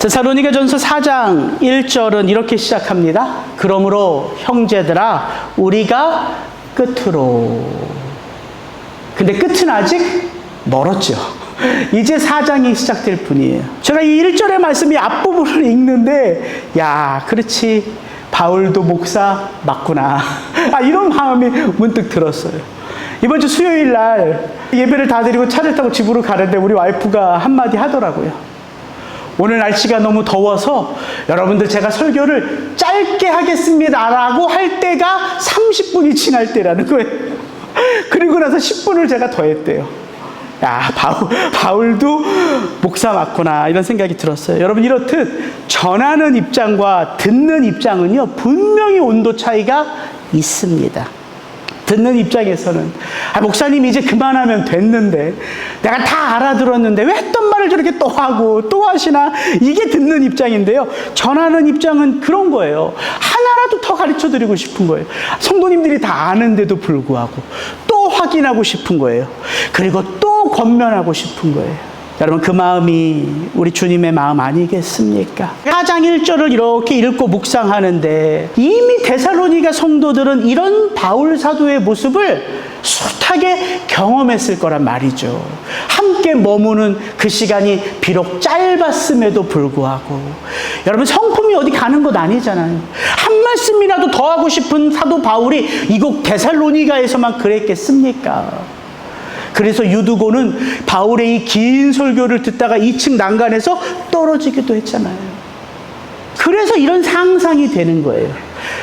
데살로니가전서 4장 1절은 이렇게 시작합니다. 그러므로 형제들아 우리가 끝으로. 근데 끝은 아직 멀었죠. 이제 4장이 시작될 뿐이에요. 제가 이 1절의 말씀이 앞부분을 읽는데 야, 그렇지, 바울도 목사 맞구나, 이런 마음이 문득 들었어요. 이번 주 수요일 날 예배를 다 드리고 차를 타고 집으로 가는데 우리 와이프가 한마디 하더라고요. 오늘 날씨가 너무 더워서 여러분들 제가 설교를 짧게 하겠습니다 라고 할 때가 30분이 지날 때라는 거예요. 그리고 나서 10분을 제가 더했대요. 야, 바울도 목사 맞구나, 이런 생각이 들었어요. 여러분, 이렇듯 전하는 입장과 듣는 입장은요, 분명히 온도 차이가 있습니다. 듣는 입장에서는 목사님 이제 그만하면 됐는데, 내가 다 알아들었는데 왜 했던 말을 저렇게 또 하고 또 하시나, 이게 듣는 입장인데요. 전하는 입장은 그런 거예요. 하나라도 더 가르쳐드리고 싶은 거예요. 성도님들이 다 아는데도 불구하고 또 확인하고 싶은 거예요. 그리고 또 권면하고 싶은 거예요. 여러분, 그 마음이 우리 주님의 마음 아니겠습니까? 4장 1절을 이렇게 읽고 묵상하는데 이미 데살로니가 성도들은 이런 바울 사도의 모습을 숱하게 경험했을 거란 말이죠. 함께 머무는 그 시간이 비록 짧았음에도 불구하고, 여러분, 성품이 어디 가는 것 아니잖아요. 한 말씀이라도 더 하고 싶은 사도 바울이 이곳 데살로니가에서만 그랬겠습니까? 그래서 유두고는 바울의 이 긴 설교를 듣다가 2층 난간에서 떨어지기도 했잖아요. 그래서 이런 상상이 되는 거예요.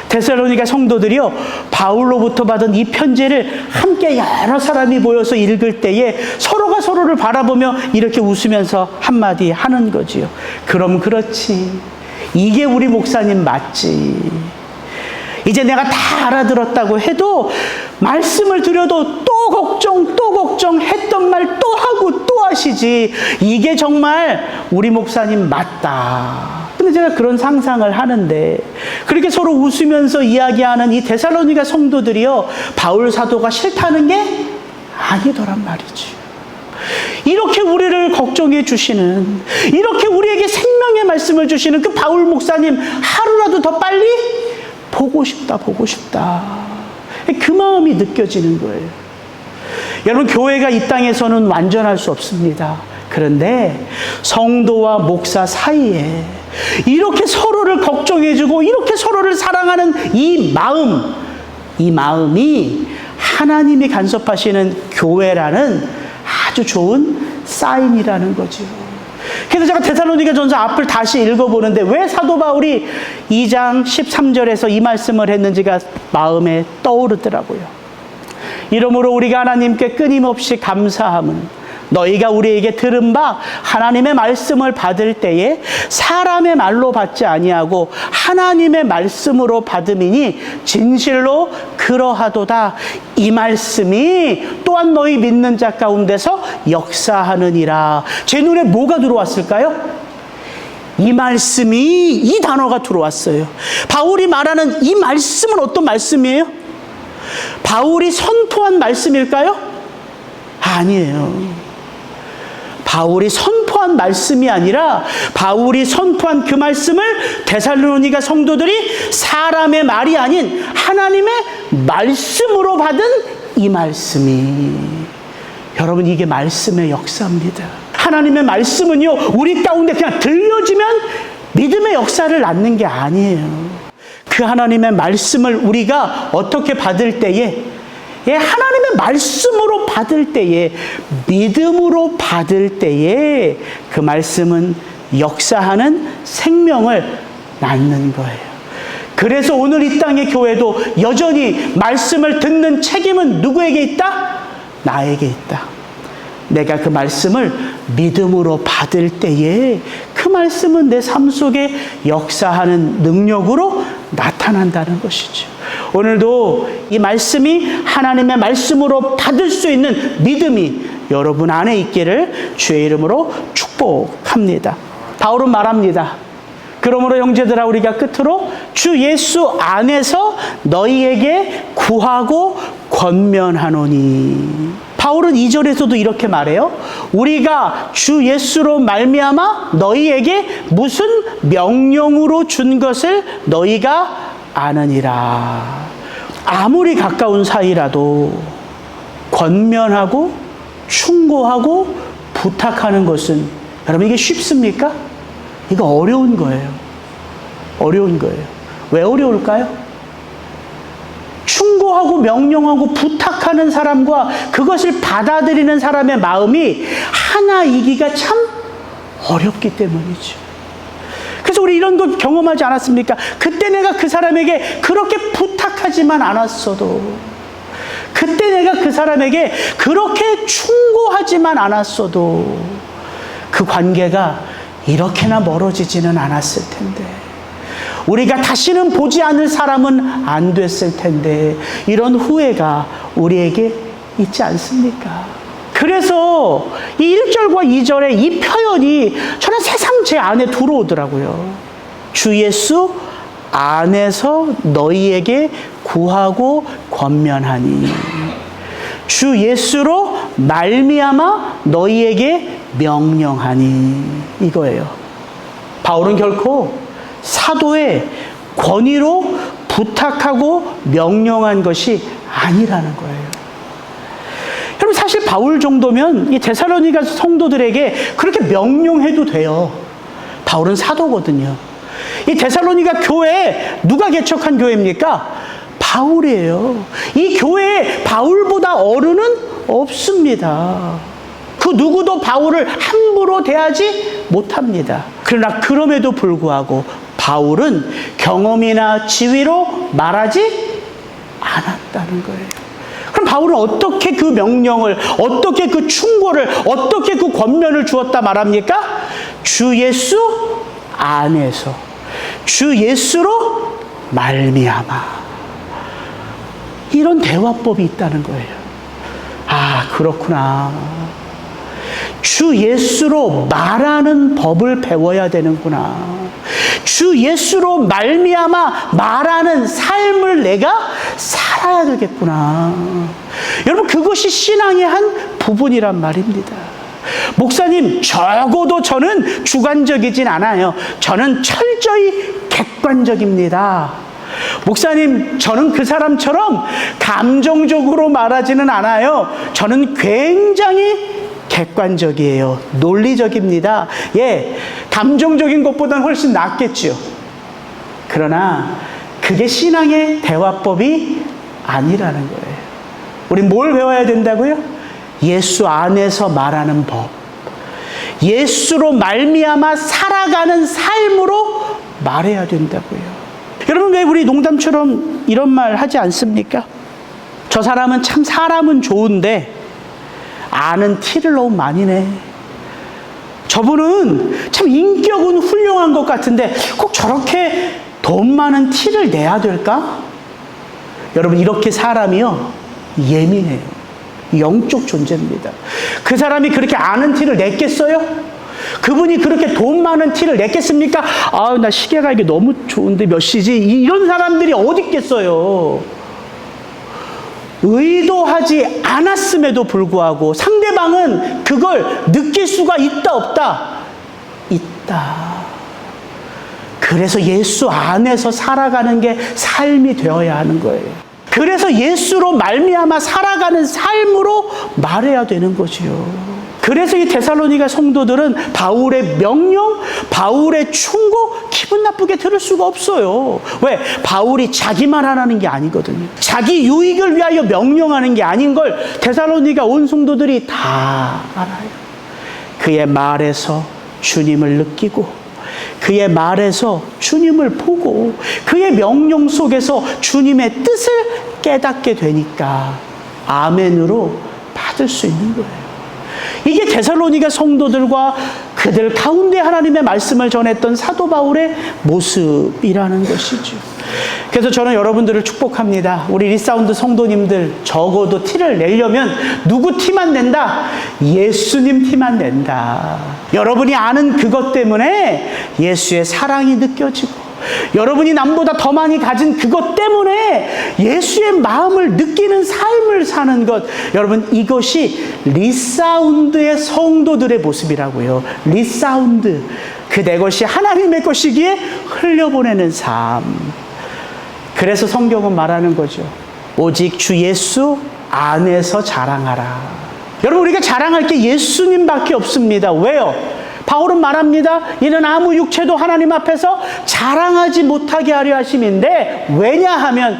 데살로니가 성도들이요, 바울로부터 받은 이 편지를 함께 여러 사람이 모여서 읽을 때에 서로가 서로를 바라보며 이렇게 웃으면서 한마디 하는 거지요. 그럼 그렇지, 이게 우리 목사님 맞지. 이제 내가 다 알아들었다고 해도 말씀을 드려도 또 걱정 했던 말 또 하고 또 하시지. 이게 정말 우리 목사님 맞다. 근데 제가 그런 상상을 하는데, 그렇게 서로 웃으면서 이야기하는 이 데살로니가 성도들이요, 바울 사도가 싫다는 게 아니더란 말이지. 이렇게 우리를 걱정해 주시는, 이렇게 우리에게 생명의 말씀을 주시는 그 바울 목사님 하루라도 더 빨리 보고 싶다. 그 마음이 느껴지는 거예요. 여러분, 교회가 이 땅에서는 완전할 수 없습니다. 그런데 성도와 목사 사이에 이렇게 서로를 걱정해주고 이렇게 서로를 사랑하는 이 마음이 하나님이 간섭하시는 교회라는 아주 좋은 사인이라는 거죠. 그래서 제가 데살로니가전서 앞을 다시 읽어보는데 왜 사도 바울이 2장 13절에서 이 말씀을 했는지가 마음에 떠오르더라고요. 이러므로 우리가 하나님께 끊임없이 감사함은 너희가 우리에게 들은 바 하나님의 말씀을 받을 때에 사람의 말로 받지 아니하고 하나님의 말씀으로 받음이니 진실로 그러하도다. 이 말씀이 또한 너희 믿는 자 가운데서 역사하느니라. 제 눈에 뭐가 들어왔을까요? 이 말씀이, 이 단어가 들어왔어요. 바울이 말하는 이 말씀은 어떤 말씀이에요? 바울이 선포한 말씀일까요? 아니에요. 바울이 선포한 말씀이 아니라 바울이 선포한 그 말씀을 데살로니가 성도들이 사람의 말이 아닌 하나님의 말씀으로 받은 이 말씀이, 여러분, 이게 말씀의 역사입니다. 하나님의 말씀은요, 우리 가운데 그냥 들려지면 믿음의 역사를 낳는 게 아니에요. 그 하나님의 말씀을 우리가 어떻게 받을 때에, 하나님의 말씀으로 받을 때에, 믿음으로 받을 때에 그 말씀은 역사하는 생명을 낳는 거예요. 그래서 오늘 이 땅의 교회도 여전히 말씀을 듣는 책임은 누구에게 있다? 나에게 있다. 내가 그 말씀을 믿음으로 받을 때에 그 말씀은 내 삶 속에 역사하는 능력으로 나타난다는 것이죠. 오늘도 이 말씀이 하나님의 말씀으로 받을 수 있는 믿음이 여러분 안에 있기를 주의 이름으로 축복합니다. 바울은 말합니다. 그러므로 형제들아 우리가 끝으로 주 예수 안에서 너희에게 구하고 권면하노니. 바울은 2절에서도 이렇게 말해요. 우리가 주 예수로 말미암아 너희에게 무슨 명령으로 준 것을 너희가 아느니라. 아무리 가까운 사이라도 권면하고 충고하고 부탁하는 것은, 여러분, 이게 쉽습니까? 이거 어려운 거예요. 어려운 거예요. 왜 어려울까요? 충고하고 명령하고 부탁하는 사람과 그것을 받아들이는 사람의 마음이 하나이기가 참 어렵기 때문이죠. 그래서 우리 이런 거 경험하지 않았습니까? 그때 내가 그 사람에게 그렇게 부탁하지만 않았어도, 그때 내가 그 사람에게 그렇게 충고하지만 않았어도 그 관계가 이렇게나 멀어지지는 않았을 텐데, 우리가 다시는 보지 않을 사람은 안 됐을 텐데, 이런 후회가 우리에게 있지 않습니까? 그래서 이 1절과 2절의 이 표현이 저는 새삼 제 안에 들어오더라고요. 주 예수 안에서 너희에게 구하고 권면하니, 주 예수로 말미암아 너희에게 명령하니, 이거예요. 바울은 결코 사도의 권위로 부탁하고 명령한 것이 아니라는 거예요. 여러분, 사실 바울 정도면 이 데살로니가 성도들에게 그렇게 명령해도 돼요. 바울은 사도거든요. 이 데살로니가 교회 누가 개척한 교회입니까? 바울이에요. 이 교회에 바울보다 어른은 없습니다. 그 누구도 바울을 함부로 대하지 못합니다. 그러나 그럼에도 불구하고 바울은 경험이나 지위로 말하지 않았다는 거예요. 그럼 바울은 어떻게 그 명령을, 어떻게 그 충고를, 어떻게 그 권면을 주었다 말합니까? 주 예수 안에서, 주 예수로 말미암아. 이런 대화법이 있다는 거예요. 아, 그렇구나. 주 예수로 말하는 법을 배워야 되는구나. 주 예수로 말미암아 말하는 삶을 내가 살아야 되겠구나. 여러분, 그것이 신앙의 한 부분이란 말입니다. 목사님, 적어도 저는 주관적이진 않아요. 저는 철저히 객관적입니다. 목사님, 저는 그 사람처럼 감정적으로 말하지는 않아요. 저는 굉장히 객관적이에요. 논리적입니다. 예, 감정적인 것보다는 훨씬 낫겠죠. 그러나 그게 신앙의 대화법이 아니라는 거예요. 우리 뭘 배워야 된다고요? 예수 안에서 말하는 법. 예수로 말미암아 살아가는 삶으로 말해야 된다고요. 여러분, 왜 우리 농담처럼 이런 말 하지 않습니까? 저 사람은 참 사람은 좋은데 아는 티를 너무 많이 내. 저분은 참 인격은 훌륭한 것 같은데 꼭 저렇게 돈 많은 티를 내야 될까? 여러분, 이렇게 사람이요, 예민해요. 영적 존재입니다. 그 사람이 그렇게 아는 티를 냈겠어요? 그분이 그렇게 돈 많은 티를 냈겠습니까? 아, 나 시계가 이게 너무 좋은데 몇 시지? 이런 사람들이 어디 있겠어요? 의도하지 않았음에도 불구하고 상대방은 그걸 느낄 수가 있다, 없다? 있다. 그래서 예수 안에서 살아가는 게 삶이 되어야 하는 거예요. 그래서 예수로 말미암아 살아가는 삶으로 말해야 되는 거지요. 그래서 이 데살로니가 성도들은 바울의 명령, 바울의 충고 기분 나쁘게 들을 수가 없어요. 왜? 바울이 자기만 하라는 게 아니거든요. 자기 유익을 위하여 명령하는 게 아닌 걸 데살로니가 온 성도들이 다 알아요. 그의 말에서 주님을 느끼고, 그의 말에서 주님을 보고, 그의 명령 속에서 주님의 뜻을 깨닫게 되니까 아멘으로 받을 수 있는 거예요. 이게 데살로니가 성도들과 그들 가운데 하나님의 말씀을 전했던 사도 바울의 모습이라는 것이죠. 그래서 저는 여러분들을 축복합니다. 우리 리사운드 성도님들, 적어도 티를 내려면 누구 티만 낸다? 예수님 티만 낸다. 여러분이 아는 그것 때문에 예수의 사랑이 느껴지고, 여러분이 남보다 더 많이 가진 그것 때문에 예수의 마음을 느끼는 삶을 사는 것, 여러분 이것이 리사운드의 성도들의 모습이라고요. 리사운드, 그 내 것이 하나님의 것이기에 흘려보내는 삶. 그래서 성경은 말하는 거죠. 오직 주 예수 안에서 자랑하라. 여러분, 우리가 자랑할 게 예수님밖에 없습니다. 왜요? 바울은 말합니다. 이는 아무 육체도 하나님 앞에서 자랑하지 못하게 하려 하심인데, 왜냐하면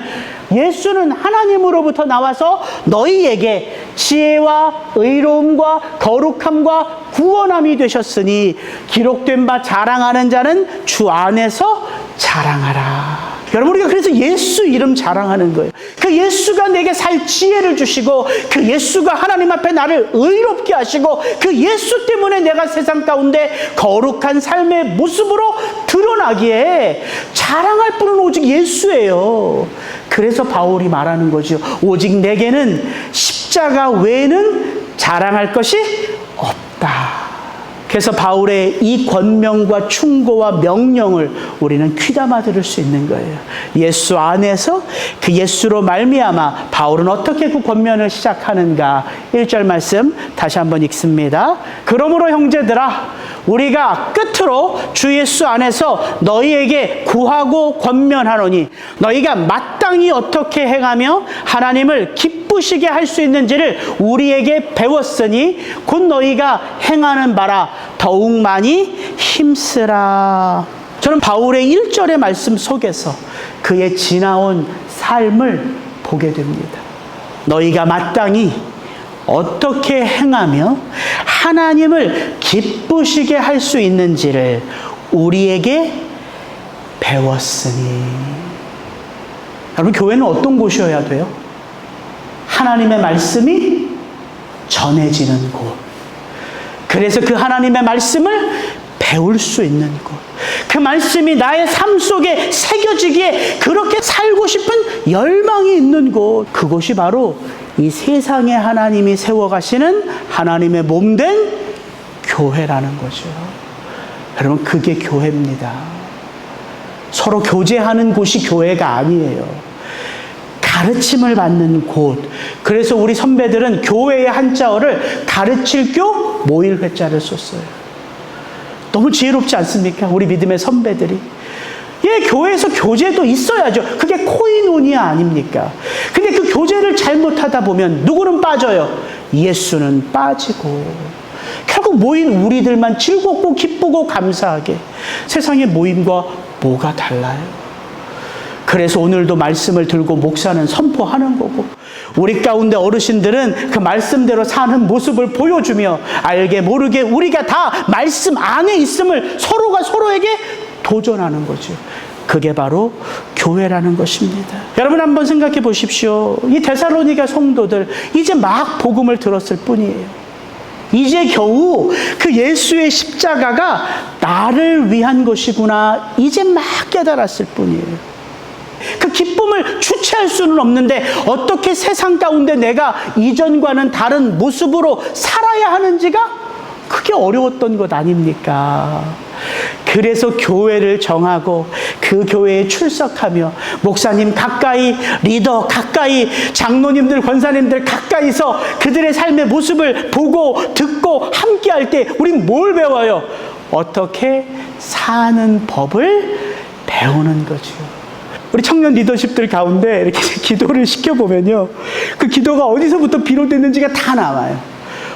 예수는 하나님으로부터 나와서 너희에게 지혜와 의로움과 거룩함과 구원함이 되셨으니 기록된 바 자랑하는 자는 주 안에서 자랑하라. 여러분, 우리가 그래서 예수 이름 자랑하는 거예요. 그 예수가 내게 살 지혜를 주시고, 그 예수가 하나님 앞에 나를 의롭게 하시고, 그 예수 때문에 내가 세상 가운데 거룩한 삶의 모습으로 드러나기에 자랑할 분은 오직 예수예요. 그래서 바울이 말하는 거죠. 오직 내게는 십자가 외에는 자랑할 것이 없다. 그래서 바울의 이 권명과 충고와 명령을 우리는 귀담아 들을 수 있는 거예요. 예수 안에서 그 예수로 말미암아 바울은 어떻게 그 권면을 시작하는가. 1절 말씀 다시 한번 읽습니다. 그러므로 형제들아, 우리가 끝으로 주 예수 안에서 너희에게 구하고 권면하노니 너희가 마땅히 어떻게 행하며 하나님을 기쁘시게 할 수 있는지를 우리에게 배웠으니 곧 너희가 행하는 바라 더욱 많이 힘쓰라. 저는 바울의 1절의 말씀 속에서 그의 지나온 삶을 보게 됩니다. 너희가 마땅히 어떻게 행하며 하나님을 기쁘시게 할 수 있는지를 우리에게 배웠으니. 여러분, 교회는 어떤 곳이어야 돼요? 하나님의 말씀이 전해지는 곳. 그래서 그 하나님의 말씀을 배울 수 있는 곳. 그 말씀이 나의 삶 속에 새겨지기에 그렇게 살고 싶은 열망이 있는 곳. 그곳이 바로 이 세상에 하나님이 세워가시는 하나님의 몸된 교회라는 거죠. 여러분, 그게 교회입니다. 서로 교제하는 곳이 교회가 아니에요. 가르침을 받는 곳. 그래서 우리 선배들은 교회의 한자어를 가르칠 교 모일 회자를 썼어요. 너무 지혜롭지 않습니까? 우리 믿음의 선배들이. 예, 교회에서 교제도 있어야죠. 그게 코이노니아 아닙니까? 근데 그 교제를 잘못하다 보면 누구는 빠져요? 예수는 빠지고. 결국 모인 우리들만 즐겁고 기쁘고 감사하게. 세상의 모임과 뭐가 달라요? 그래서 오늘도 말씀을 들고 목사는 선포하는 거고, 우리 가운데 어르신들은 그 말씀대로 사는 모습을 보여주며 알게 모르게 우리가 다 말씀 안에 있음을 서로가 서로에게 도전하는 거죠. 그게 바로 교회라는 것입니다. 여러분, 한번 생각해 보십시오. 이 데살로니가 성도들 이제 막 복음을 들었을 뿐이에요. 이제 겨우 그 예수의 십자가가 나를 위한 것이구나 이제 막 깨달았을 뿐이에요. 그 기쁨을 주체할 수는 없는데 어떻게 세상 가운데 내가 이전과는 다른 모습으로 살아야 하는지가 그게 어려웠던 것 아닙니까? 그래서 교회를 정하고 그 교회에 출석하며 목사님 가까이, 리더 가까이, 장로님들, 권사님들 가까이서 그들의 삶의 모습을 보고 듣고 함께할 때 우린 뭘 배워요? 어떻게 사는 법을 배우는 거죠. 우리 청년 리더십들 가운데 이렇게 기도를 시켜보면요, 그 기도가 어디서부터 비롯됐는지가 다 나와요.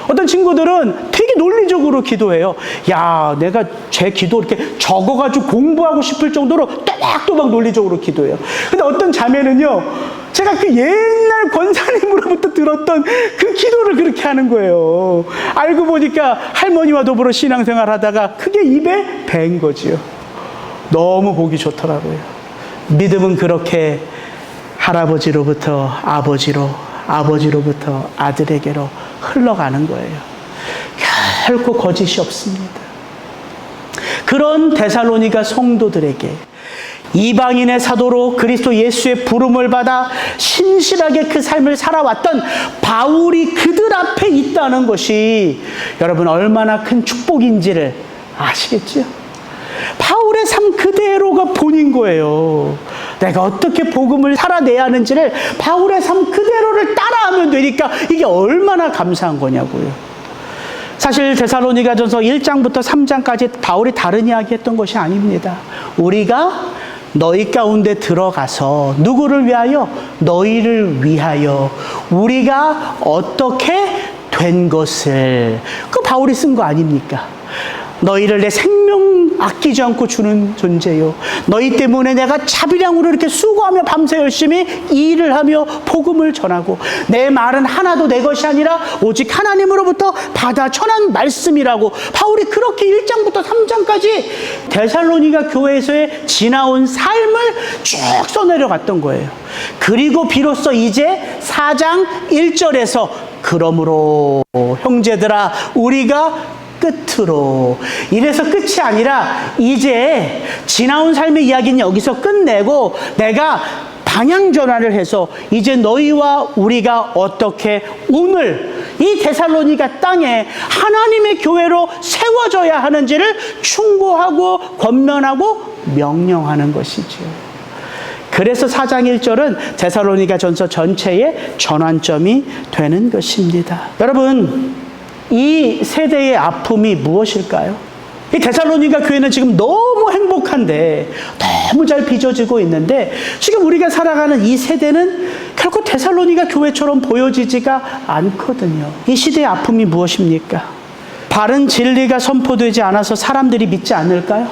어떤 친구들은 되게 논리적으로 기도해요. 야, 내가 제 기도 이렇게 적어가지고 공부하고 싶을 정도로 또박또박 논리적으로 기도해요. 근데 어떤 자매는요, 제가 그 옛날 권사님으로부터 들었던 그 기도를 그렇게 하는 거예요. 알고 보니까 할머니와 더불어 신앙생활 하다가 그게 입에 밴 거지요. 너무 보기 좋더라고요. 믿음은 그렇게 할아버지로부터 아버지로, 아버지로부터 아들에게로 흘러가는 거예요. 결코 거짓이 없습니다. 그런 데살로니가 성도들에게 이방인의 사도로 그리스도 예수의 부름을 받아 신실하게 그 삶을 살아왔던 바울이 그들 앞에 있다는 것이 여러분 얼마나 큰 축복인지를 아시겠죠? 바울의 삶 그대로가 본인 거예요. 내가 어떻게 복음을 살아내야 하는지를 바울의 삶 그대로를 따라하면 되니까 이게 얼마나 감사한 거냐고요. 사실 데살로니가전서 1장부터 3장까지 바울이 다른 이야기 했던 것이 아닙니다. 우리가 너희 가운데 들어가서 누구를 위하여? 너희를 위하여 우리가 어떻게 된 것을, 그 바울이 쓴 거 아닙니까? 너희를 내 생명 아끼지 않고 주는 존재요. 너희 때문에 내가 자비량으로 이렇게 수고하며 밤새 열심히 일을 하며 복음을 전하고 내 말은 하나도 내 것이 아니라 오직 하나님으로부터 받아 전한 말씀이라고 바울이 그렇게 1장부터 3장까지 데살로니가 교회에서의 지나온 삶을 쭉 써내려갔던 거예요. 그리고 비로소 이제 4장 1절에서 그러므로 형제들아 우리가 끝으로, 이래서 끝이 아니라 이제 지나온 삶의 이야기는 여기서 끝내고 내가 방향 전환을 해서 이제 너희와 우리가 어떻게 오늘 이 데살로니가 땅에 하나님의 교회로 세워져야 하는지를 충고하고 권면하고 명령하는 것이죠. 그래서 4장 1절은 데살로니가전서 전체의 전환점이 되는 것입니다. 여러분, 이 세대의 아픔이 무엇일까요? 이 데살로니가 교회는 지금 너무 행복한데, 너무 잘 빚어지고 있는데, 지금 우리가 살아가는 이 세대는 결코 데살로니가 교회처럼 보여지지가 않거든요. 이 시대의 아픔이 무엇입니까? 바른 진리가 선포되지 않아서 사람들이 믿지 않을까요?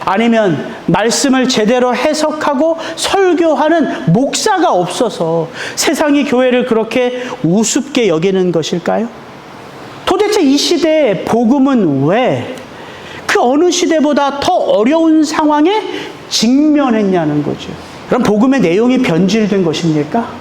아니면 말씀을 제대로 해석하고 설교하는 목사가 없어서 세상이 교회를 그렇게 우습게 여기는 것일까요? 도대체 이 시대의 복음은 왜 그 어느 시대보다 더 어려운 상황에 직면했냐는 거죠. 그럼 복음의 내용이 변질된 것입니까?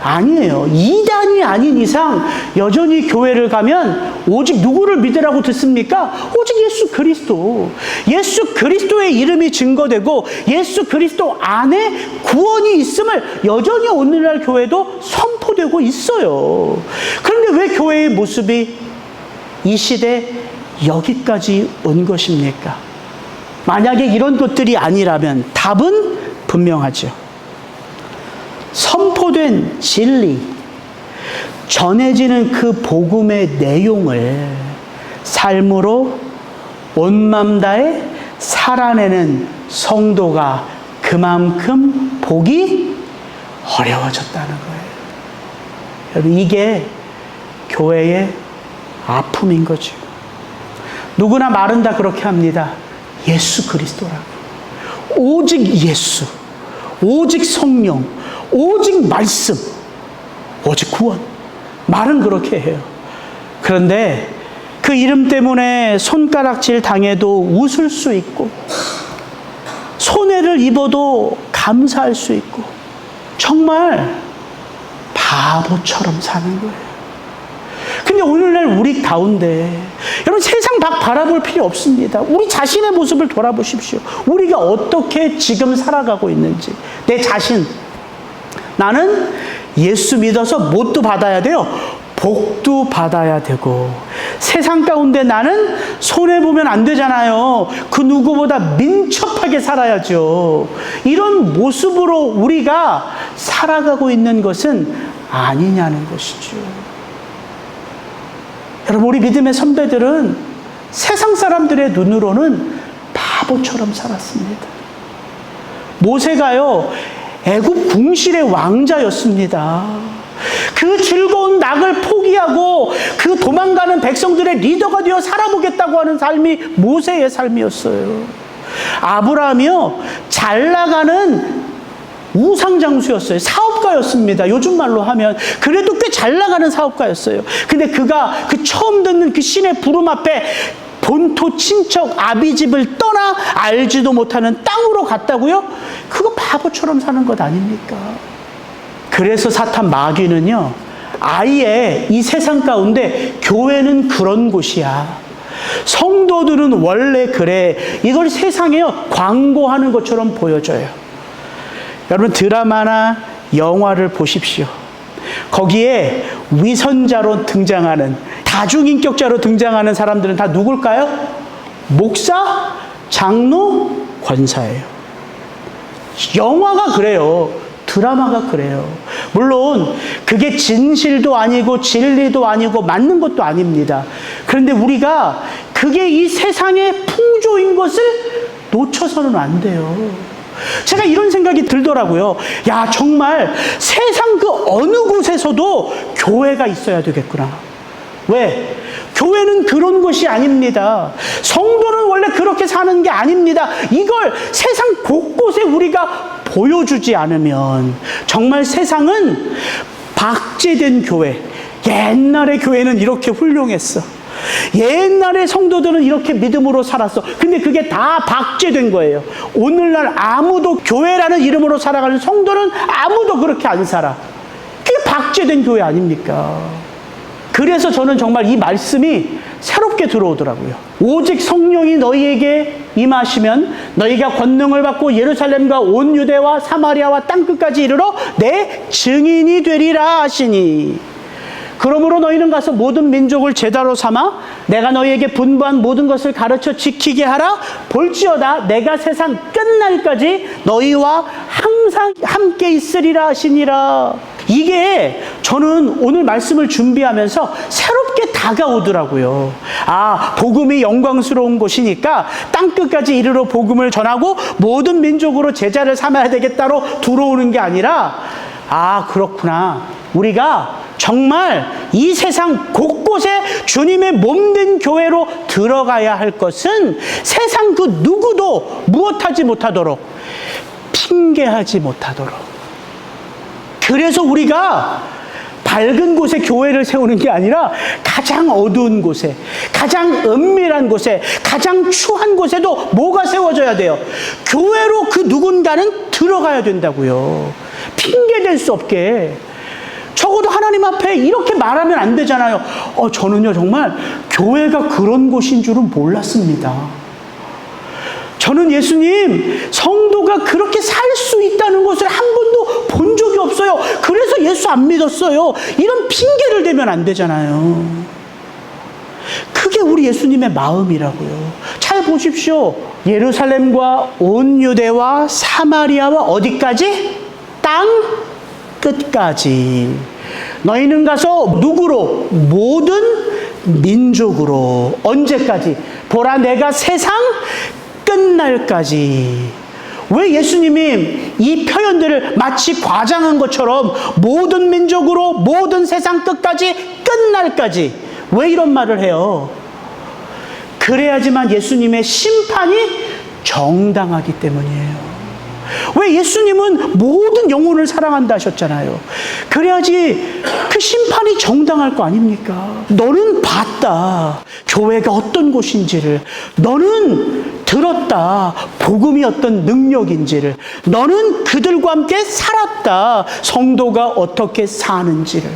아니에요. 이단이 아닌 이상 여전히 교회를 가면 오직 누구를 믿으라고 듣습니까? 오직 예수 그리스도. 예수 그리스도의 이름이 증거되고 예수 그리스도 안에 구원이 있음을 여전히 오늘날 교회도 선포되고 있어요. 그런데 왜 교회의 모습이 이 시대 여기까지 온 것입니까? 만약에 이런 것들이 아니라면 답은 분명하죠. 선포된 진리, 전해지는 그 복음의 내용을 삶으로 온 맘 다해 살아내는 성도가 그만큼 보기 어려워졌다는 거예요. 여러분, 이게 교회의 아픔인 거죠. 누구나 말은 다 그렇게 합니다. 예수 그리스도라고. 오직 예수, 오직 성령, 오직 말씀, 오직 구원. 말은 그렇게 해요. 그런데 그 이름 때문에 손가락질 당해도 웃을 수 있고, 손해를 입어도 감사할 수 있고, 정말 바보처럼 사는 거예요. 근데 오늘날 우리 가운데, 여러분 세상 막 바라볼 필요 없습니다. 우리 자신의 모습을 돌아보십시오. 우리가 어떻게 지금 살아가고 있는지. 내 자신. 나는 예수 믿어서 뭣도 받아야 돼요? 복도 받아야 되고, 세상 가운데 나는 손해보면 안 되잖아요. 그 누구보다 민첩하게 살아야죠. 이런 모습으로 우리가 살아가고 있는 것은 아니냐는 것이죠. 여러분, 우리 믿음의 선배들은 세상 사람들의 눈으로는 바보처럼 살았습니다. 모세가요, 애굽 궁실의 왕자였습니다. 그 즐거운 낙을 포기하고 그 도망가는 백성들의 리더가 되어 살아보겠다고 하는 삶이 모세의 삶이었어요. 아브라함이요, 잘 나가는 우상장수였어요. 사업가였습니다. 요즘 말로 하면. 그래도 꽤 잘 나가는 사업가였어요. 근데 그가 그 처음 듣는 그 신의 부름 앞에 본토 친척 아비집을 떠나 알지도 못하는 땅으로 갔다고요? 그거 바보처럼 사는 것 아닙니까? 그래서 사탄 마귀는요, 아예 이 세상 가운데 교회는 그런 곳이야, 성도들은 원래 그래, 이걸 세상에요 광고하는 것처럼 보여줘요. 여러분, 드라마나 영화를 보십시오. 거기에 위선자로 등장하는, 다중인격자로 등장하는 사람들은 다 누굴까요? 목사, 장로, 권사예요. 영화가 그래요. 드라마가 그래요. 물론 그게 진실도 아니고 진리도 아니고 맞는 것도 아닙니다. 그런데 우리가 그게 이 세상의 풍조인 것을 놓쳐서는 안 돼요. 제가 이런 생각이 들더라고요. 야, 정말 세상 그 어느 곳에서도 교회가 있어야 되겠구나. 왜? 교회는 그런 것이 아닙니다. 성도는 원래 그렇게 사는 게 아닙니다. 이걸 세상 곳곳에 우리가 보여주지 않으면 정말 세상은 박제된 교회. 옛날의 교회는 이렇게 훌륭했어. 옛날의 성도들은 이렇게 믿음으로 살았어. 근데 그게 다 박제된 거예요. 오늘날 아무도 교회라는 이름으로 살아가는 성도는 아무도 그렇게 안 살아. 그게 박제된 교회 아닙니까? 그래서 저는 정말 이 말씀이 새롭게 들어오더라고요. 오직 성령이 너희에게 임하시면 너희가 권능을 받고 예루살렘과 온 유대와 사마리아와 땅끝까지 이르러 내 증인이 되리라 하시니, 그러므로 너희는 가서 모든 민족을 제자로 삼아 내가 너희에게 분부한 모든 것을 가르쳐 지키게 하라. 볼지어다 내가 세상 끝날까지 너희와 항상 함께 있으리라 하시니라. 이게 저는 오늘 말씀을 준비하면서 새롭게 다가오더라고요. 아, 복음이 영광스러운 곳이니까 땅끝까지 이르러 복음을 전하고 모든 민족으로 제자를 삼아야 되겠다로 들어오는 게 아니라, 아, 그렇구나. 우리가 정말 이 세상 곳곳에 주님의 몸된 교회로 들어가야 할 것은 세상 그 누구도 무엇하지 못하도록, 핑계하지 못하도록. 그래서 우리가 밝은 곳에 교회를 세우는 게 아니라 가장 어두운 곳에, 가장 은밀한 곳에, 가장 추한 곳에도 뭐가 세워져야 돼요? 교회로 그 누군가는 들어가야 된다고요. 핑계댈 수 없게. 적어도 하나님 앞에 이렇게 말하면 안 되잖아요. 저는요, 정말 교회가 그런 곳인 줄은 몰랐습니다. 저는 예수님, 성도가 그렇게 살 수 있다는 것을 한 번도 본 적이 없어요. 그래서 예수 안 믿었어요. 이런 핑계를 대면 안 되잖아요. 그게 우리 예수님의 마음이라고요. 잘 보십시오. 예루살렘과 온 유대와 사마리아와 어디까지? 땅 끝까지. 너희는 가서 누구로? 모든 민족으로. 언제까지? 보라, 내가 세상 끝날까지. 왜 예수님이 이 표현들을 마치 과장한 것처럼 모든 민족으로, 모든 세상 끝까지, 끝날까지, 왜 이런 말을 해요? 그래야지만 예수님의 심판이 정당하기 때문이에요. 왜? 예수님은 모든 영혼을 사랑한다 하셨잖아요. 그래야지 그 심판이 정당할 거 아닙니까? 너는 봤다, 교회가 어떤 곳인지를. 너는 들었다, 복음이 어떤 능력인지를. 너는 그들과 함께 살았다, 성도가 어떻게 사는지를.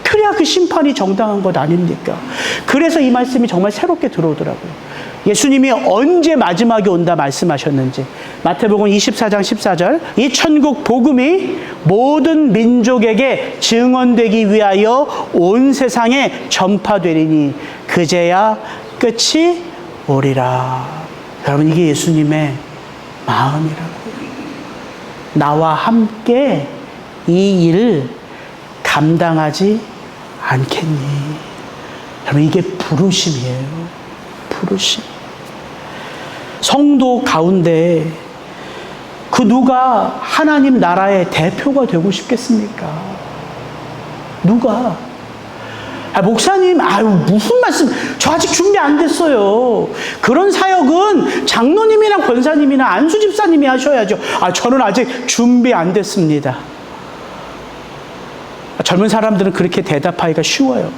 그래야 그 심판이 정당한 것 아닙니까? 그래서 이 말씀이 정말 새롭게 들어오더라고요. 예수님이 언제 마지막에 온다 말씀하셨는지. 마태복음 24장 14절. 이 천국 복음이 모든 민족에게 증언되기 위하여 온 세상에 전파되리니 그제야 끝이 오리라. 여러분, 이게 예수님의 마음이라고요. 나와 함께 이 일을 감당하지 않겠니? 여러분, 이게 부르심이에요. 부르심. 성도 가운데 그 누가 하나님 나라의 대표가 되고 싶겠습니까? 누가? 목사님, 무슨 말씀, 저 아직 준비 안 됐어요. 그런 사역은 장로님이나 권사님이나 안수 집사님이 하셔야죠. 저는 아직 준비 안 됐습니다. 젊은 사람들은 그렇게 대답하기가 쉬워요.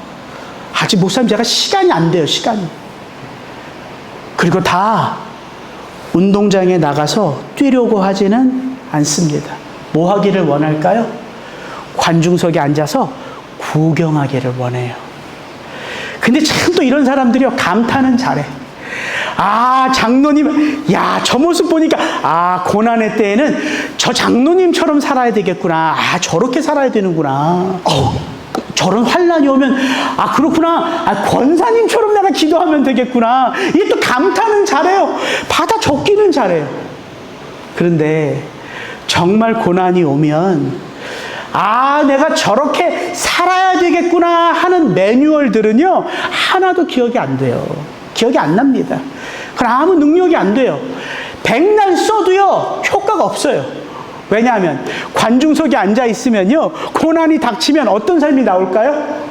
아직 목사님, 제가 시간이 안 돼요, 시간이. 그리고 다 운동장에 나가서 뛰려고 하지는 않습니다. 뭐 하기를 원할까요? 관중석에 앉아서 구경하기를 원해요. 근데 참 또 이런 사람들이요, 감탄은 잘해. 장로님, 저 모습 보니까, 고난의 때에는 저 장로님처럼 살아야 되겠구나. 저렇게 살아야 되는구나. 저런 환난이 오면 아 그렇구나, 아 권사님처럼 내가 기도하면 되겠구나, 이게 또 감탄은 잘해요. 받아 적기는 잘해요. 그런데 정말 고난이 오면 아 내가 저렇게 살아야 되겠구나 하는 매뉴얼들은요 하나도 기억이 안 돼요. 기억이 안 납니다. 그럼 아무 능력이 안 돼요. 백날 써도요 효과가 없어요. 왜냐하면 관중석에 앉아 있으면요 고난이 닥치면 어떤 삶이 나올까요?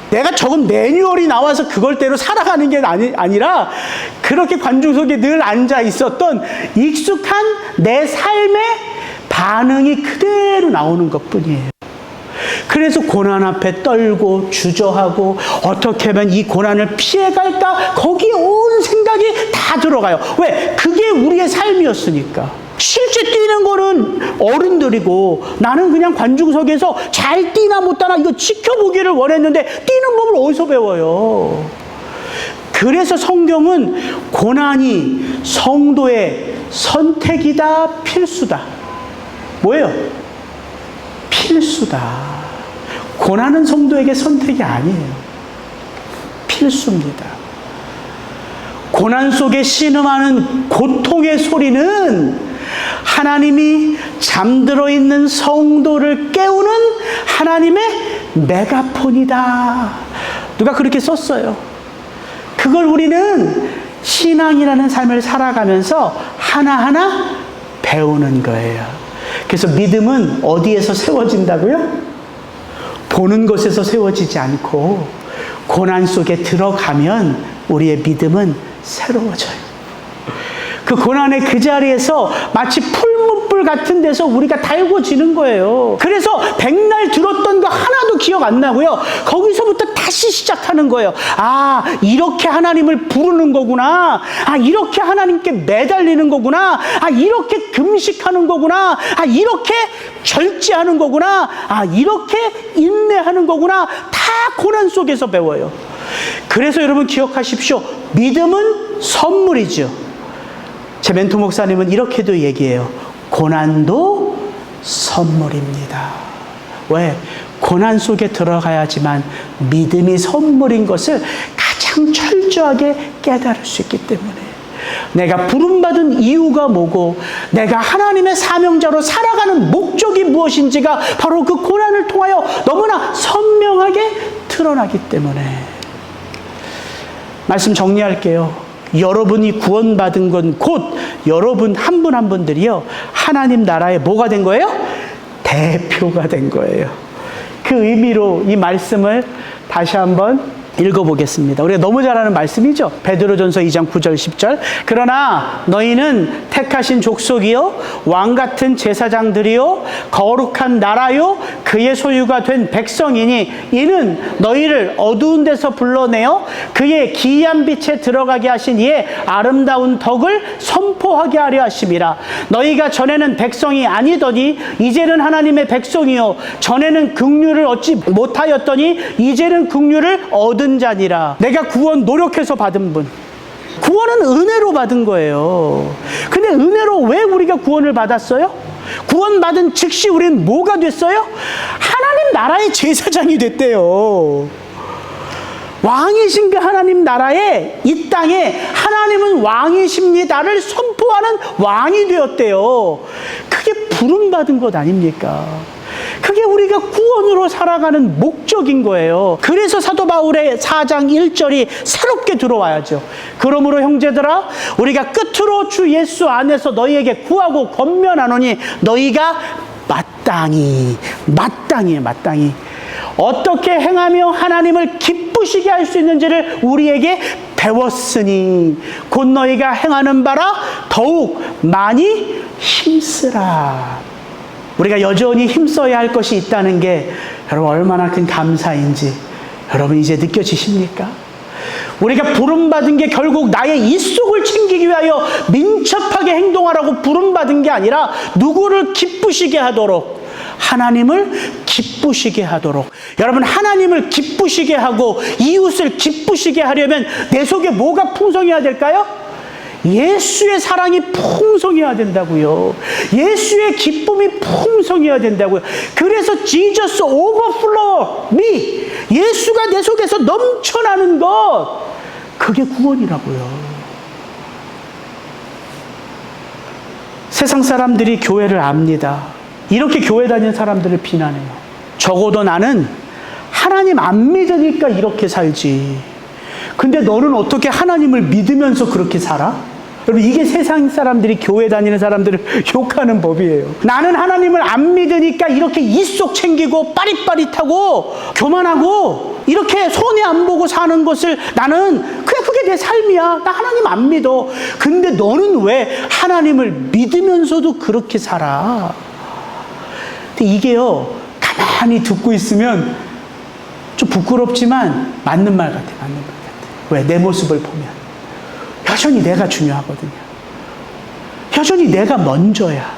내가 적은 매뉴얼이 나와서 그걸대로 살아가는 게 아니라 그렇게 관중석에 늘 앉아 있었던 익숙한 내 삶의 반응이 그대로 나오는 것뿐이에요. 그래서 고난 앞에 떨고 주저하고 어떻게 하면 이 고난을 피해갈까 거기에 온 생각이 다 들어가요. 왜? 그게 우리의 삶이었으니까. 실제 뛰는 거는 어른들이고 나는 그냥 관중석에서 잘 뛰나 못 뛰나 이거 지켜보기를 원했는데 뛰는 법을 어디서 배워요? 그래서 성경은 고난이 성도의 선택이다, 필수다. 뭐예요? 필수다. 고난은 성도에게 선택이 아니에요. 필수입니다. 고난 속에 신음하는 고통의 소리는 하나님이 잠들어 있는 성도를 깨우는 하나님의 메가폰이다. 누가 그렇게 썼어요. 그걸 우리는 신앙이라는 삶을 살아가면서 하나하나 배우는 거예요. 그래서 믿음은 어디에서 세워진다고요? 보는 것에서 세워지지 않고 고난 속에 들어가면 우리의 믿음은 새로워져요. 그 고난의 그 자리에서 마치 풀무불 같은 데서 우리가 달궈지는 거예요. 그래서 백날 들었던 거 하나도 기억 안 나고요. 거기서부터 다시 시작하는 거예요. 아, 이렇게 하나님을 부르는 거구나. 아, 이렇게 하나님께 매달리는 거구나. 아, 이렇게 금식하는 거구나. 아, 이렇게 절제하는 거구나. 아, 이렇게 인내하는 거구나. 다 고난 속에서 배워요. 그래서 여러분 기억하십시오. 믿음은 선물이죠. 제 멘토 목사님은 이렇게도 얘기해요. 고난도 선물입니다. 왜? 고난 속에 들어가야지만 믿음이 선물인 것을 가장 철저하게 깨달을 수 있기 때문에 내가 부름받은 이유가 뭐고 내가 하나님의 사명자로 살아가는 목적이 무엇인지가 바로 그 고난을 통하여 너무나 선명하게 드러나기 때문에. 말씀 정리할게요. 여러분이 구원받은 건 곧 여러분 한 분 한 분들이요 하나님 나라의 뭐가 된 거예요? 대표가 된 거예요. 그 의미로 이 말씀을 다시 한번 읽어보겠습니다. 우리가 너무 잘 아는 말씀이죠. 베드로전서 2장 9절 10절. 그러나 너희는 택하신 족속이요 왕같은 제사장들이요 거룩한 나라요 그의 소유가 된 백성이니 이는 너희를 어두운 데서 불러내어 그의 기이한 빛에 들어가게 하신 이의 아름다운 덕을 선포하게 하려 하심이라. 너희가 전에는 백성이 아니더니 이제는 하나님의 백성이요 전에는 긍휼을 얻지 못하였더니 이제는 긍휼을 얻은 자니라. 내가 구원 노력해서 받은 분. 구원은 은혜로 받은 거예요. 근데 은혜로 왜 우리가 구원을 받았어요? 구원받은 즉시 우리는 뭐가 됐어요? 하나님 나라의 제사장이 됐대요. 왕이신 그 하나님 나라에 이 땅에 하나님은 왕이십니다를 선포하는 왕이 되었대요. 그게 부름받은 것 아닙니까? 그게 우리가 구원으로 살아가는 목적인 거예요. 그래서 사도 바울의 4장 1절이 새롭게 들어와야죠. 그러므로 형제들아 우리가 끝으로 주 예수 안에서 너희에게 구하고 권면하노니 너희가 마땅히 어떻게 행하며 하나님을 기쁘시게 할 수 있는지를 우리에게 배웠으니 곧 너희가 행하는 바라 더욱 많이 힘쓰라. 우리가 여전히 힘써야 할 것이 있다는 게 여러분 얼마나 큰 감사인지 여러분 이제 느껴지십니까? 우리가 부름받은 게 결국 나의 입속을 챙기기 위하여 민첩하게 행동하라고 부름받은 게 아니라 누구를 기쁘시게 하도록 하나님을 기쁘시게 하도록. 여러분 하나님을 기쁘시게 하고 이웃을 기쁘시게 하려면 내 속에 뭐가 풍성해야 될까요? 예수의 사랑이 풍성해야 된다고요. 예수의 기쁨이 풍성해야 된다고요. 그래서 Jesus overflow me. 예수가 내 속에서 넘쳐나는 것. 그게 구원이라고요. 세상 사람들이 교회를 압니다. 이렇게 교회 다니는 사람들을 비난해요. 적어도 나는 하나님 안 믿으니까 이렇게 살지. 근데 너는 어떻게 하나님을 믿으면서 그렇게 살아? 여러분, 이게 세상 사람들이 교회 다니는 사람들을 욕하는 법이에요. 나는 하나님을 안 믿으니까 이렇게 입속 챙기고 빠릿빠릿하고 교만하고 이렇게 손해 안 보고 사는 것을 나는 그냥 그게 내 삶이야. 나 하나님 안 믿어. 근데 너는 왜 하나님을 믿으면서도 그렇게 살아? 근데 이게요, 가만히 듣고 있으면 좀 부끄럽지만 맞는 말 같아. 맞는 말 같아. 왜? 내 모습을 보면 여전히 내가 중요하거든요. 여전히 내가 먼저야.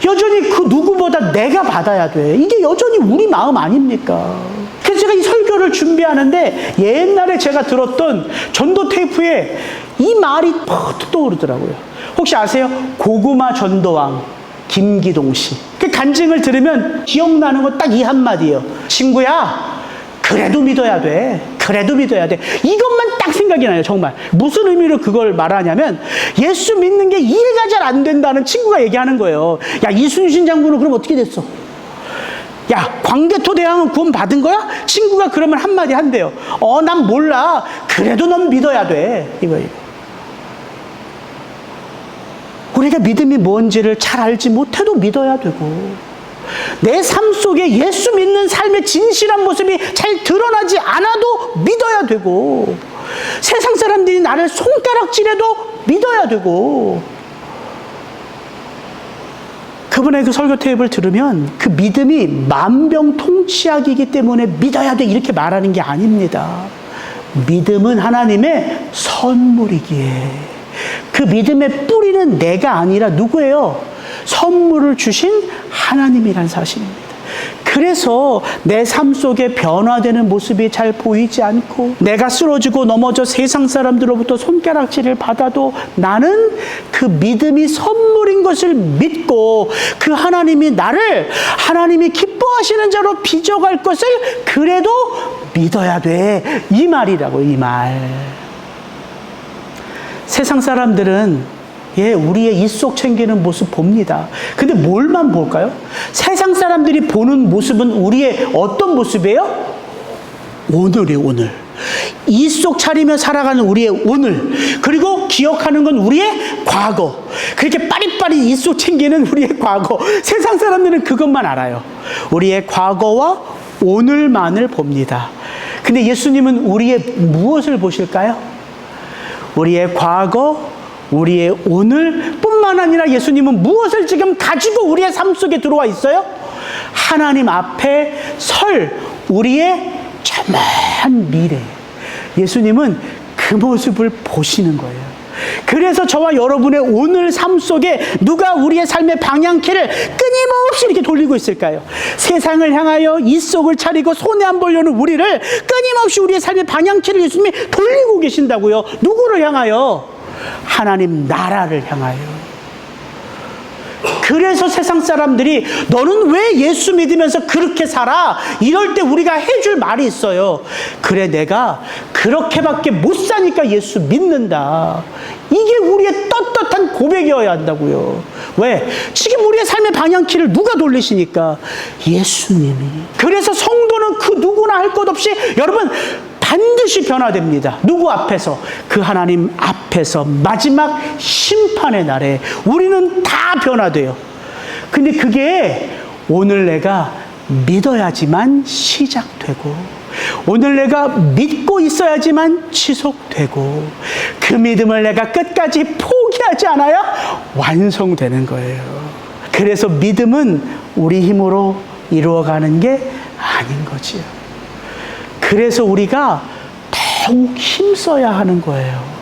여전히 그 누구보다 내가 받아야 돼. 이게 여전히 우리 마음 아닙니까? 그래서 제가 이 설교를 준비하는데 옛날에 제가 들었던 전도 테이프에 이 말이 퍽 떠오르더라고요. 혹시 아세요? 고구마 전도왕 김기동 씨. 그 간증을 들으면 기억나는 건 딱 이 한마디예요. 친구야, 그래도 믿어야 돼. 그래도 믿어야 돼. 이것만 딱 생각이 나요, 정말. 무슨 의미로 그걸 말하냐면, 예수 믿는 게 이해가 잘 안 된다는 친구가 얘기하는 거예요. 야, 이순신 장군은 그럼 어떻게 됐어? 야, 광개토 대왕은 구원 받은 거야? 친구가 그러면 한마디 한대요. 난 몰라. 그래도 넌 믿어야 돼. 이거예요. 우리가 믿음이 뭔지를 잘 알지 못해도 믿어야 되고, 내 삶 속에 예수 믿는 삶의 진실한 모습이 잘 드러나지 않아도 믿어야 되고, 세상 사람들이 나를 손가락질해도 믿어야 되고, 그분의 그 설교 테이프를 들으면 그 믿음이 만병통치약이기 때문에 믿어야 돼 이렇게 말하는 게 아닙니다. 믿음은 하나님의 선물이기에, 그 믿음의 뿌리는 내가 아니라 누구예요? 선물을 주신 하나님이란 사실입니다. 그래서 내 삶 속에 변화되는 모습이 잘 보이지 않고, 내가 쓰러지고 넘어져 세상 사람들로부터 손가락질을 받아도 나는 그 믿음이 선물인 것을 믿고, 그 하나님이 나를 하나님이 기뻐하시는 자로 빚어갈 것을 그래도 믿어야 돼. 이 말이라고, 이 말. 세상 사람들은 우리의 입속 챙기는 모습 봅니다. 근데 뭘만 볼까요? 세상 사람들이 보는 모습은 우리의 어떤 모습이에요? 오늘이에요, 오늘. 입속 차리며 살아가는 우리의 오늘. 그리고 기억하는 건 우리의 과거. 그렇게 빠릿빠릿 입속 챙기는 우리의 과거. 세상 사람들은 그것만 알아요. 우리의 과거와 오늘만을 봅니다. 근데 예수님은 우리의 무엇을 보실까요? 우리의 과거, 우리의 오늘뿐만 아니라 예수님은 무엇을 지금 가지고 우리의 삶 속에 들어와 있어요? 하나님 앞에 설 우리의 참한 미래. 예수님은 그 모습을 보시는 거예요. 그래서 저와 여러분의 오늘 삶 속에 누가 우리의 삶의 방향키를 끊임없이 이렇게 돌리고 있을까요? 세상을 향하여 입속을 차리고 손해 안 보려는 우리를 끊임없이 우리의 삶의 방향키를 예수님이 돌리고 계신다고요. 누구를 향하여? 하나님 나라를 향하여. 그래서 세상 사람들이 너는 왜 예수 믿으면서 그렇게 살아? 이럴 때 우리가 해줄 말이 있어요. 그래, 내가 그렇게밖에 못 사니까 예수 믿는다. 이게 우리의 떳떳한 고백이어야 한다고요. 왜? 지금 우리의 삶의 방향키를 누가 돌리시니까? 예수님이. 그래서 성도는 그 누구나 할 것 없이 여러분 반드시 변화됩니다. 누구 앞에서? 그 하나님 앞에서 마지막 심판의 날에 우리는 다 변화돼요. 근데 그게 오늘 내가 믿어야지만 시작되고, 오늘 내가 믿고 있어야지만 지속되고, 그 믿음을 내가 끝까지 포기하지 않아야 완성되는 거예요. 그래서 믿음은 우리 힘으로 이루어가는 게 아닌 거지요. 그래서 우리가 더욱 힘써야 하는 거예요.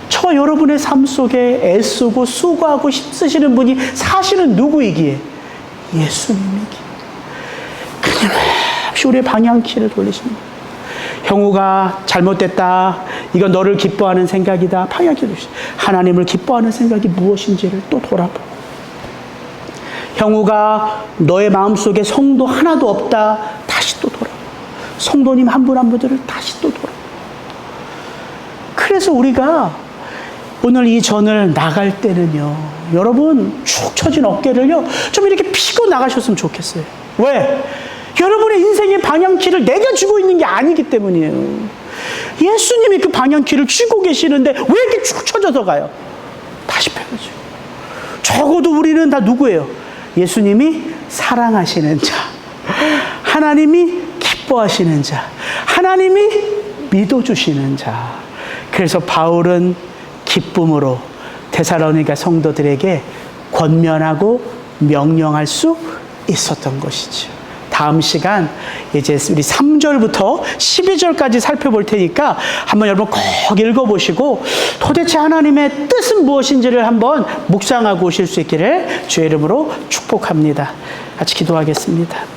저와 여러분의 삶 속에 애쓰고 수고하고 힘쓰시는 분이 사실은 누구이기에? 예수님이기에. 끊임없이 우리의 방향키를 돌리십니다. 형우가 잘못됐다. 이건 너를 기뻐하는 생각이다. 방향키 주시. 하나님을 기뻐하는 생각이 무엇인지를 또 돌아보고. 형우가 너의 마음속에 성도 하나도 없다. 다시 또 돌아보고. 성도님 한 분 한 분들을 다시 또 돌아보고. 그래서 우리가 오늘 이 전을 나갈 때는요, 여러분 축 처진 어깨를요 좀 이렇게 피고 나가셨으면 좋겠어요. 왜? 여러분의 인생의 방향키를 내가 쥐고 있는 게 아니기 때문이에요. 예수님이 그 방향키를 쥐고 계시는데 왜 이렇게 축 처져서 가요? 다시 펴야죠. 적어도 우리는 다 누구예요? 예수님이 사랑하시는 자, 하나님이 기뻐하시는 자, 하나님이 믿어주시는 자. 그래서 바울은 기쁨으로 데살로니가 성도들에게 권면하고 명령할 수 있었던 것이죠. 다음 시간 이제 우리 3절부터 12절까지 살펴볼 테니까 한번 여러분 꼭 읽어보시고 도대체 하나님의 뜻은 무엇인지를 한번 묵상하고 오실 수 있기를 주의 이름으로 축복합니다. 같이 기도하겠습니다.